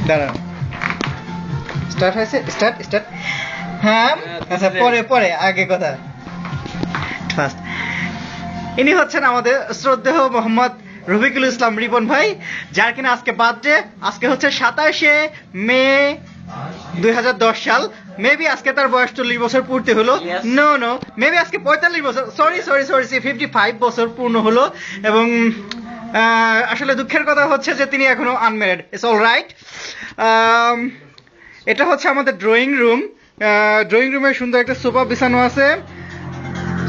দাঁড়ান, স্টার্ট হয়েছে, স্টার্ট। হ্যাঁ আচ্ছা, পরে আগে কথা ফার্স্ট। ইনি হচ্ছেন আমাদের শ্রদ্ধেয় মোহাম্মদ রফিকুল ইসলাম রিপন ভাই, যার কিনা আজকে বার্থডে। আজকে হচ্ছে 27শে মে 2010 সাল। মেবি আজকে তার বয়স 40 বছর পূর্তি হলো। নো মেবি আজকে 45 বছর, সরি 55 বছর পূর্ণ হলো। এবং আসলে দুঃখের কথা হচ্ছে যে তিনি এখনো আনম্যারিড। It's all right. এটা হচ্ছে আমাদের ড্রয়িং রুমে সুন্দর একটা সোফা বিছানো আছে।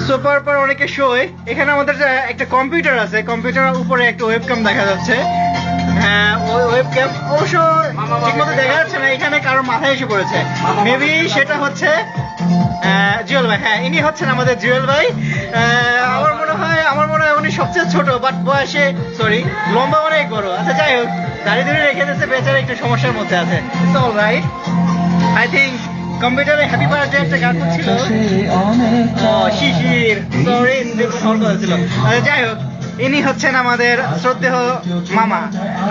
সোফার পর অনেকে শোয়। এখানে আমাদের একটা কম্পিউটার আছে, কম্পিউটারের উপরে একটা ওয়েবক্যাম দেখা যাচ্ছে। হ্যাঁ, ওই ওয়েবক্যাম অবশ্য ঠিকমতো দেখা যাচ্ছে না, এখানে কারোর মাথায় এসে পড়েছে। মেবি সেটা হচ্ছে জুয়েল ভাই। হ্যাঁ, ইনি হচ্ছেন আমাদের জুয়েল ভাই। আমার মনে হয় উনি সবচেয়ে ছোট, বাট বয়সে লম্বা অনেক বড়। আচ্ছা যাই হোক, দাঁড়িয়ে ধরে রেখে দিচ্ছে, বেচারা একটু সমস্যার মধ্যে আছে। It's all right. I think কম্পিউটারে হ্যাপি বার্থডে একটা গান ছিল, শিশির ছিল। যাই হোক, ইনি হচ্ছেন আমাদের শ্রদ্ধেয় মামা।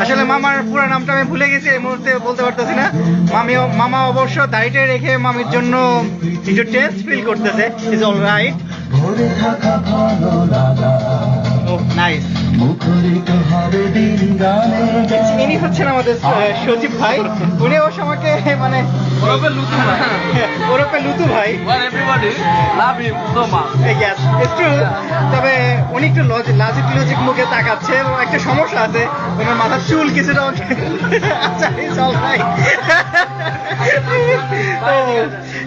আসলে মামার পুরো নামটা আমি ভুলে গেছি, এই মুহূর্তে বলতে পারতেছি না। মামা অবশ্য দাড়িটা রেখে মামির জন্য একটু টেস্ট ফিল করতেছে। Is all right. নাইস। ইনি হচ্ছেন আমাদের সচিব ভাই। উনি অবশ্য আমাকে মানে ওরফে লুতু ভাই। তবে উনি একটু লজিক মুখে তাকাচ্ছে এবং একটা সমস্যা আছে, ওনার মাথার চুল কিছুটা। আচ্ছা,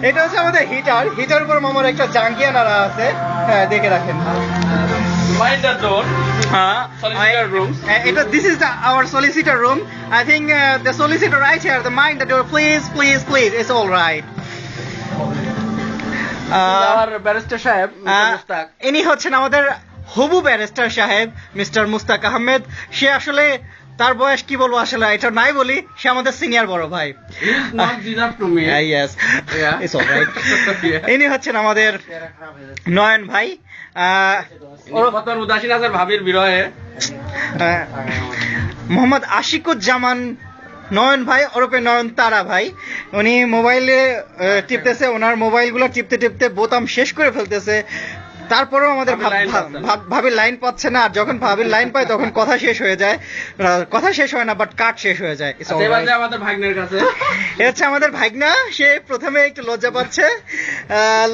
এটা হচ্ছে আমাদের হিটার উপর মামার একটা জাঙ্গিয়া নাড়া আছে। হ্যাঁ, দেখে রাখেন। This is our solicitor room. I think the solicitor right here, the mind the door, please. It's all right. our barrister সাহেব মুস্তাক, ইনি হচ্ছেন আমাদের হবু ব্যারিস্টার সাহেব মিস্টার মুস্তাক আহমেদ। সে আসলে তার বয়স কি বলবো, আসলে এটা নাই বলি, সে আমাদের সিনিয়র বড় ভাই। ইনি হচ্ছেন আমাদের নয়ন ভাই। উদাসীন আছে ভাবির বিরহে। মোহাম্মদ আশিকুজ্জামান নয়ন ভাই ওরফে নয়ন তারা ভাই। উনি মোবাইলে টিপতেছে, ওনার মোবাইলগুলো টিপতে বোতাম শেষ করে ফেলতেছে। তারপরেও আমাদের ভাবির লাইন পাচ্ছে না। আর যখন ভাবির লাইন পায় তখন কথা শেষ হয়ে যায়। কথা শেষ হয় না, বাট কাট শেষ হয়ে যায়। আমাদের ভাগ্নের কাছে এ হচ্ছে আমাদের ভাগনা। সে প্রথমে একটু লজ্জা পাচ্ছে,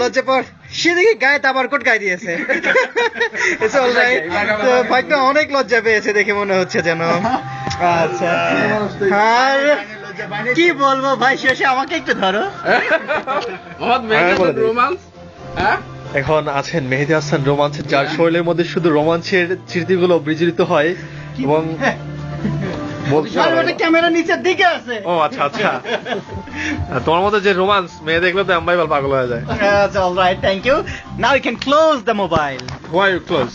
লজ্জা পর সে দেখি গায়ে তাবারকোট গায়ে দিয়েছে। তো ভাগনা অনেক লজ্জা পেয়েছে দেখে মনে হচ্ছে যেন। আচ্ছা, আর কি বলবো ভাই, শেষে আমাকে একটু ধরো। এখন আছেন মেহেদী হাসান রোমান্স, যার শরীরের মধ্যে শুধু রোমান্সের স্মৃতিগুলো বিজড়িত হয়। এবং ক্যামেরা নিচের দিকে আছে। ও আচ্ছা, তোমার মধ্যে যে রোমান্স মেয়ে দেখলে তো আমরাই পাগল হয়ে যায়। All right, thank you. Now you can close the mobile. Why you close?